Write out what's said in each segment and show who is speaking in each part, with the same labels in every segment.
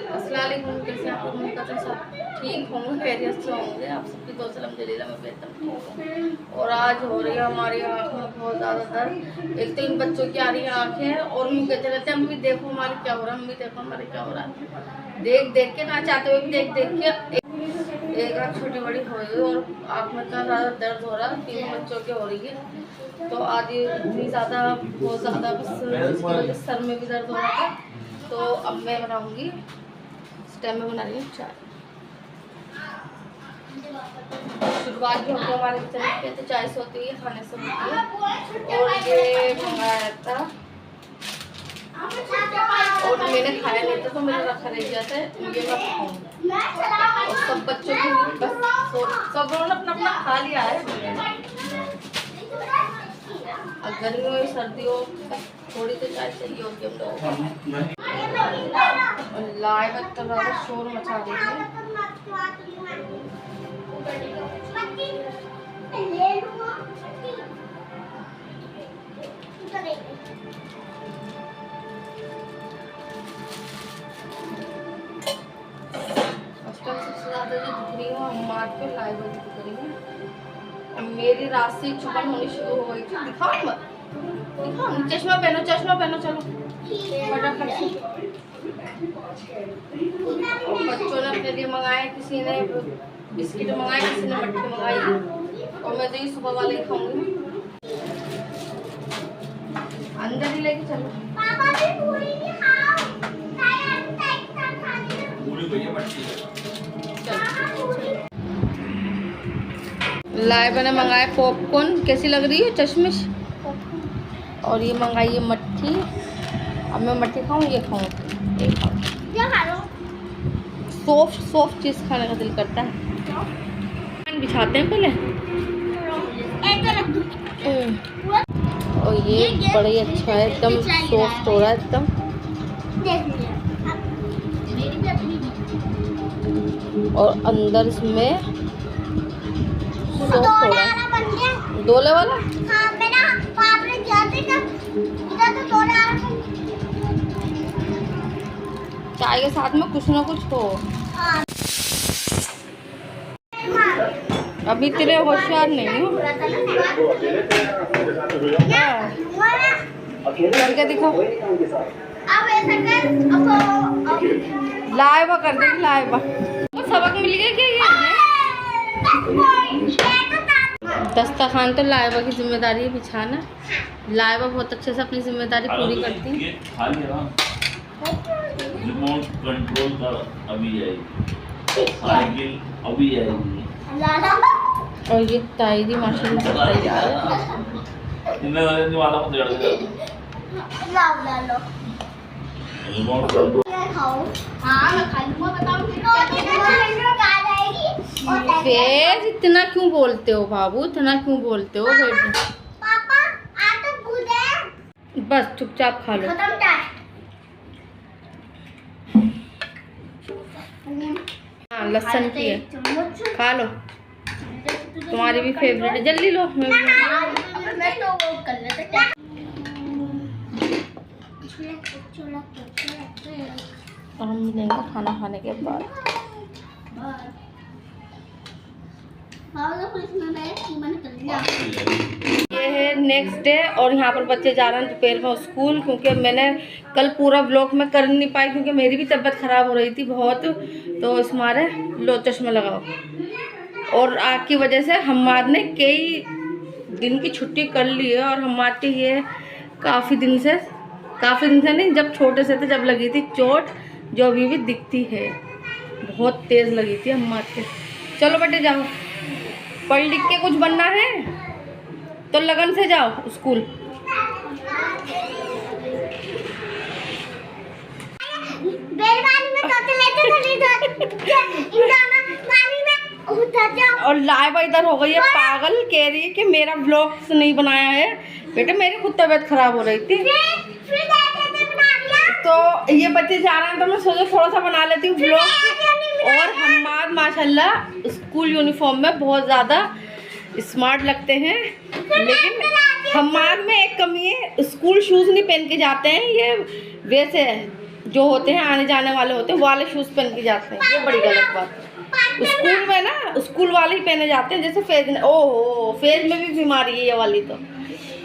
Speaker 1: अस्सलाम वालेकुम। कैसे आप लोग? का सब ठीक होंगे, खैरियत से होंगे। आप सबकी दुआ सलाम जलीला में बेहतर ठीक हूँ। और आज हो रही है हमारी आँख में बहुत ज़्यादा दर्द। एक तो इन बच्चों की आ रही है आँखें और हम कहते रहते हैं अम्मी देखो हमारे क्या हो रहा है, अम्मी देखो हमारे क्या हो रहा है। देख देख के ना चाहते हुए भी देख देख के एक आँख छोटी बड़ी हो गई और आँख में इतना ज़्यादा दर्द हो रहा है। 3 बच्चों की हो रही है। तो आज इतनी ज़्यादा बहुत ज़्यादा बस सर में भी दर्द हो रहा था। तो अब मैं बनाऊंगी, इस टाइम में बना रही हूँ चाय। शुरुआत भी होती है हमारे किचन तो चाय से होती है, खाने से होती है। और ये मंगाया था और मैंने खाया नहीं था तो मेरा रखा रह गया था, ये मैं खाऊंगी। और सब बच्चों की बस सब लोगों ने अपना अपना खा लिया है। गर्मियों में सर्दियों थोड़ी तो चाय चाहिए होगी हम लोगों को। लाइव इतना शोर मचा रही है। सबसे ज्यादा जो दिख रही है हम मार्ट पे लाइव दिख रही है। और मेरी रात से चुभन होनी शुरू हो गई थी। दिखाओ मत, दिखाओ। चश्मा पहनो चलो फटाफट से। और बच्चों ने अपने लिए मंगाए, किसी ने बिस्किट मंगाए, किसी ने मट्ठी मंगाई और मैं तो ये सुबह वाले ही खाऊंगी। अंदर ही लेके चलो। पापा भी पूरी भी खाओ। लाए मैंने मंगाए पॉपकॉर्न, कैसी लग रही है चश्मिश। और ये मंगाई है मट्ठी। अब मैं मट्ठी खाऊं, ये खाऊं, एक खाऊं। सॉफ्ट चीज खाने का दिल करता है। बिछाते हैं पहले। और ये बड़ा ही अच्छा है, एकदम सॉफ्ट हो रहा है एकदम। और अंदर इसमें सॉफ्ट हो रहा है। डोले वाला हाँ, मैंने पाप ने दिया था इधर तो चाय के साथ में कुछ ना कुछ हो। अभी तेरे होशियार नहीं हो करके दिखा। लाइव कर देगी, लाइव सबक मिल गया क्या? दस्तरखान तो लाइबा की जिम्मेदारी है बिछाना। लाइबा बहुत अच्छे से अपनी जिम्मेदारी पूरी करती है।
Speaker 2: रिमोट कंट्रोल का अभी आएगी, साइकिल अभी आएगी।
Speaker 1: और ये ताईदी माशाल्लाह तैयार है।
Speaker 2: इन्हें वाला मत कर दे।
Speaker 1: लो
Speaker 2: रिमोट कंट्रोल
Speaker 1: हाँ मैं खा लूँगा। बताओ फिर इतना क्यों बोलते हो बाबू, इतना क्यों बोलते हो बेटे? पापा आ तो बुदे। बस चुपचाप खा लो। हाँ लहसुन की है, खा लो। तुम्हारी भी फेवरेट है, जल्दी लो। और हम मिलेंगे खाना खाने के बाद। ये है नेक्स्ट डे और यहाँ पर बच्चे जा रहे हैं दोपहर में स्कूल, क्योंकि मैंने कल पूरा ब्लॉग में कर नहीं पाई क्योंकि मेरी भी तबीयत ख़राब हो रही थी बहुत। तो इस मारे लो चश्मा लगाओ। और आग की वजह से हमार ने कई दिन की छुट्टी कर ली है। और हमारे के ये काफ़ी दिन से नहीं, जब छोटे से थे जब लगी थी चोट, जो अभी भी दिखती है, बहुत तेज़ लगी थी हमारे के। चलो बेटे जाओ, पढ़ लिख के कुछ बनना है तो लगन से जाओ स्कूल। और लाइबा इधर हो गई है पागल, कह रही है कि मेरा व्लॉग्स नहीं बनाया है। बेटे मेरी खुद तबीयत खराब हो रही थी तो ये बच्चे जा रहे हैं तो मैं सोचा थोड़ा सा बना लेती हूँ व्लॉग। और हमारे माशाल्लाह स्कूल यूनिफॉर्म में बहुत ज़्यादा स्मार्ट लगते हैं, लेकिन हमारे में एक कमी है, स्कूल शूज़ नहीं पहन के जाते हैं। ये वैसे जो होते हैं आने जाने वाले होते हैं वो वाले शूज़ पहन के जाते हैं, ये बड़ी गलत बात है। स्कूल में ना स्कूल वाले ही पहने जाते हैं, जैसे फेज में, ओहो फेज में भी बीमारी है ये वाली तो।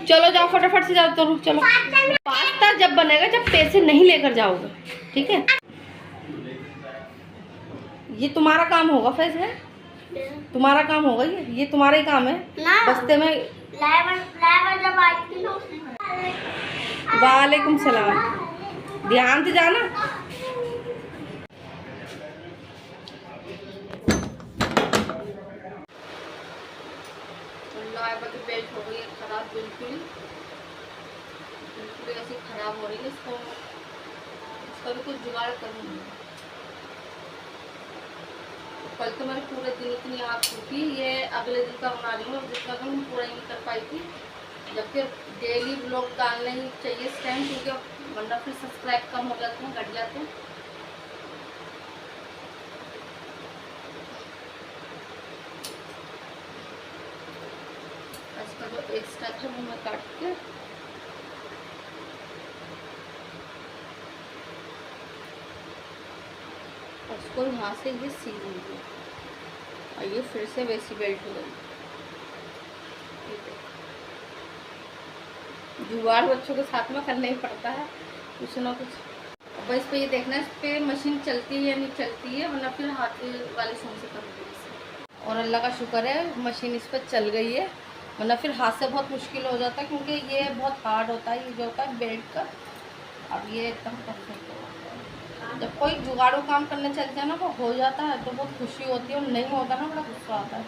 Speaker 1: चलो जाओ फटाफट से जाओ, तो चलो। पास्ता जब बनेगा जब पैसे नहीं लेकर जाओगे, ठीक है? ये तुम्हारा काम होगा फैज है, तुम्हारा काम होगा, ये तुम्हारा ही काम है बस्ते में। वालेकुम सलाम, ध्यान से जाना। बेल्ट हो गई है खराब, बिल्कुल ऐसी खराब हो रही है, इसका भी कुछ जुगाड़ करूँगी। कल तो मैंने पूरे दिन इतनी आग फूकी, ये अगले दिन का बना रही हूँ, जिसका तो मैं पूरा ही नहीं कर पाई थी। जबकि डेली ब्लॉग डालना ही चाहिए इस टाइम, क्योंकि वरना फिर सब्सक्राइब कम हो जाते हैं, घट जाते हैं। इसका जो एक्स्ट्रा था वो मैं काट के उसको यहाँ से ये सी लूँगी, और ये फिर से वैसी बेल्ट हो गई। जुगाड़ बच्चों के साथ में करना ही पड़ता है कुछ ना कुछ। अब इस पे ये देखना इस पे मशीन चलती है या नहीं चलती है, वरना फिर हाथ वाले सून से करूँगी इसे। और अल्लाह का शुक्र है मशीन इस पर चल गई है, वरना फिर हाथ से बहुत मुश्किल हो जाता है, क्योंकि ये बहुत हार्ड होता है, ये जो होता है बेल्ट का। अब ये एकदम परफेक्ट हो जाता है। जब कोई जुगाड़ू काम करने चलते हैं ना वो हो जाता है तो बहुत खुशी होती है, और नहीं होता ना बड़ा गुस्सा आता है।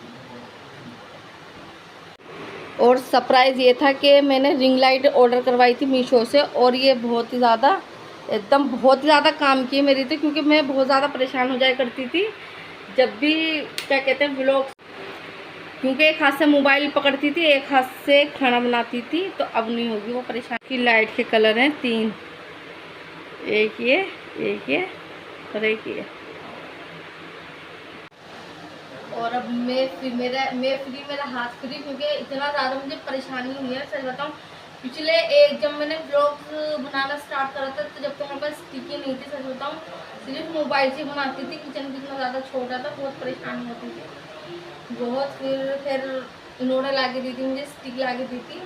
Speaker 1: और सरप्राइज़ ये था कि मैंने रिंग लाइट ऑर्डर करवाई थी मीशो से, और ये बहुत ही ज़्यादा एकदम बहुत ही ज़्यादा काम की मेरी थी, क्योंकि मैं बहुत ज़्यादा परेशान हो जाया करती थी जब भी क्या कहते हैं व्लॉग, क्योंकि एक हाथ से मोबाइल पकड़ती थी एक हाथ से खाना बनाती थी, तो अब नहीं होगी वो परेशान। की लाइट के कलर हैं 3, एक ये और एक ये। और अब मैं फ्री, मेरा हाथ फ्री, क्योंकि इतना ज़्यादा मुझे परेशानी हुई है, सच बताऊँ। पिछले जब मैंने ब्लॉग्स बनाना स्टार्ट करा था तो जब तक मेरे पास स्टिकी नहीं थी, सच बताऊँ सिर्फ मोबाइल से बनाती थी। किचन भी इतना ज़्यादा छोटा था, बहुत परेशानी होती थी बहुत। फिर इन्होंने ला के दी थी मुझे, स्टिक ला के दी थी।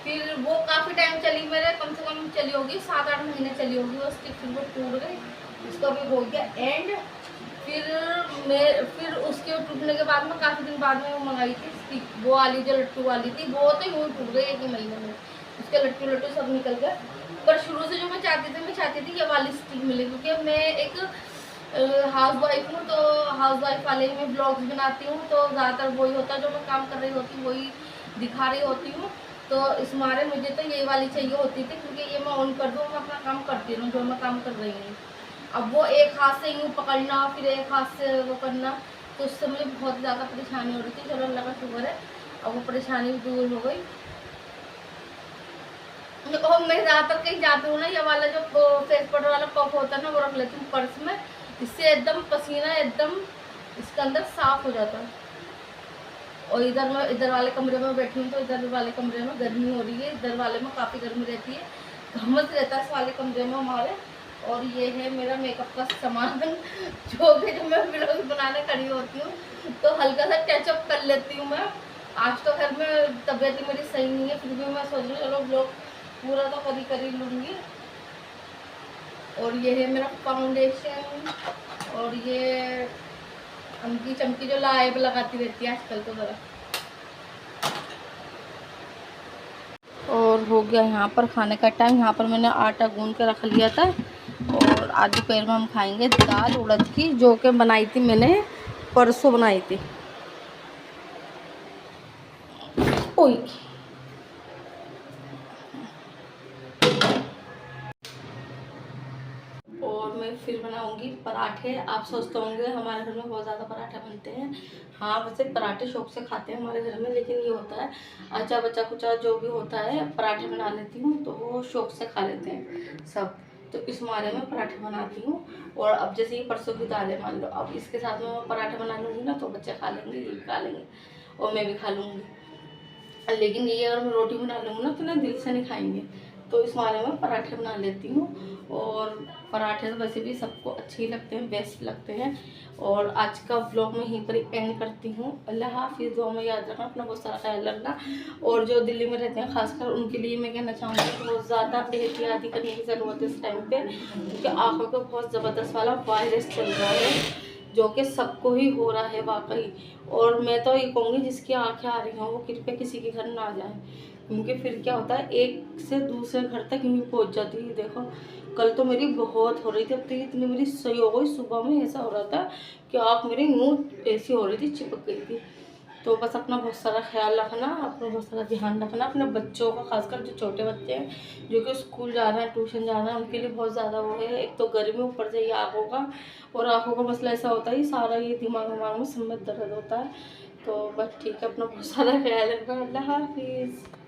Speaker 1: फिर वो काफ़ी टाइम चली, मेरे कम से कम चली होगी 7-8 महीने चली होगी वो स्टिक। फिर वो टूट गई, उसका भी हो गया एंड। फिर उसके टूटने के बाद में काफ़ी दिन बाद में वो मंगाई थी स्टिक, वो वाली जो लट्टू वाली थी, वो तो यूँ टूट गई 1 ही महीने में, उसके लट्टू सब निकल गए। पर शुरू से जो मैं चाहती थी ये वाली स्टिक मिले, क्योंकि मैं एक हाउस वाइफ हूँ, तो हाउस वाइफ वाले ही मैं ब्लॉग्स बनाती हूँ, तो ज़्यादातर वही होता है जो मैं काम कर रही होती हूँ वही दिखा रही होती हूँ। तो इस मारे मुझे तो ये वाली चाहिए होती थी, क्योंकि ये मैं ऑन कर दूँ, मैं अपना काम करती रहूँ जो मैं काम कर रही हूँ। अब वो एक हाथ से यूँ पकड़ना फिर एक हाथ से वो करना, तो उससे मुझे बहुत ज़्यादा परेशानी हो रही थी। चलो अल्लाह का शुक्र है अब वो परेशानी भी दूर हो गई। और मैं ज़्यादातर कहीं जाती हूँ ना, ये वाला जो फेस पाउडर वाला कप होता है ना, वो रख लेती हूँ पर्स में, इससे एकदम पसीना एकदम इसके अंदर साफ हो जाता है। और इधर वाले कमरे में बैठी हूँ तो इधर वाले कमरे में गर्मी हो रही है, इधर वाले में काफ़ी गर्मी रहती है, घमस रहता है इस वाले कमरे में हमारे। और ये है मेरा मेकअप का सामान जो मैं व्लॉग बनाने खड़ी होती हूँ तो हल्का सा टचअप कर लेती हूँ मैं। आज तो घर में तबीयत मेरी सही नहीं है, फिर भी मैं सोच रही हूँ चलो व्लॉग पूरा तो कर ही लूँगी। और ये है मेरा फाउंडेशन, और ये अमकी चमकी जो लाइव लगाती रहती है आजकल तो ज़रा। और हो गया यहाँ पर खाने का टाइम। यहाँ पर मैंने आटा गूंद के रख लिया था, और आज दोपहर में हम खाएंगे दाल उड़द की, जो कि बनाई थी मैंने परसों बनाई थी। ओए और मैं फिर बनाऊंगी पराठे। आप सोचते होंगे हमारे घर में बहुत ज़्यादा पराठे बनते हैं। हाँ वैसे पराठे शौक से खाते हैं हमारे घर में, लेकिन ये होता है अचा बचा कुचा जो भी होता है पराठे बना लेती हूँ तो वो शौक से खा लेते हैं सब। तो इस मारे में पराठे बनाती हूँ। और अब जैसे ये परसों की दाल है मान लो, अब इसके साथ में मैं पराठे बना लूँगी ना तो बच्चे खा लेंगे, ये भी खा लेंगे और मैं भी खा लूँगी। लेकिन ये अगर मैं रोटी बना लूँगी ना तो ना दिल से नहीं खाएंगे, तो इस बारे में पराठे बना लेती हूँ। और पराठे तो वैसे भी सबको अच्छे ही लगते हैं, बेस्ट लगते हैं। और आज का व्लॉग मैं यहीं पर एंड करती हूँ। अल्लाह हाफिज़। दुआ में याद रखना, अपना बहुत सारा ख्याल रखना। और जो दिल्ली में रहते हैं खासकर उनके लिए मैं कहना चाहूँगी कि बहुत ज़्यादा एहतियाती करने की ज़रूरत है इस टाइम पे, क्योंकि आँखों का बहुत ज़बरदस्त वाला वायरस चल रहा है जो कि सबको ही हो रहा है वाकई। और मैं तो ये कहूँगी जिसकी आँखें आ रही हों वो कृपया किसी के घर ना जाए, क्योंकि फिर क्या होता है एक से दूसरे घर तक यूँ पहुँच जाती है। देखो कल तो मेरी बहुत हो रही थी, अब तो इतनी मेरी सही हो गई। सुबह में ऐसा हो रहा था कि आँख मेरी यूँ ऐसी हो रही थी, चिपक गई थी। तो बस अपना बहुत सारा ख्याल रखना, अपना बहुत सारा ध्यान रखना अपने बच्चों का, खासकर जो छोटे बच्चे हैं जो कि स्कूल जा रहे हैं, ट्यूशन जा रहे हैं, उनके लिए बहुत ज़्यादा वो है। एक तो गर्मी, ऊपर से ये आँखों का, और आँखों का मसला ऐसा होता है सारा ये दिमाग में सब में दर्द होता है। तो बस ठीक है, अपना बहुत सारा ख्याल रखना। अल्लाह हाफिज़।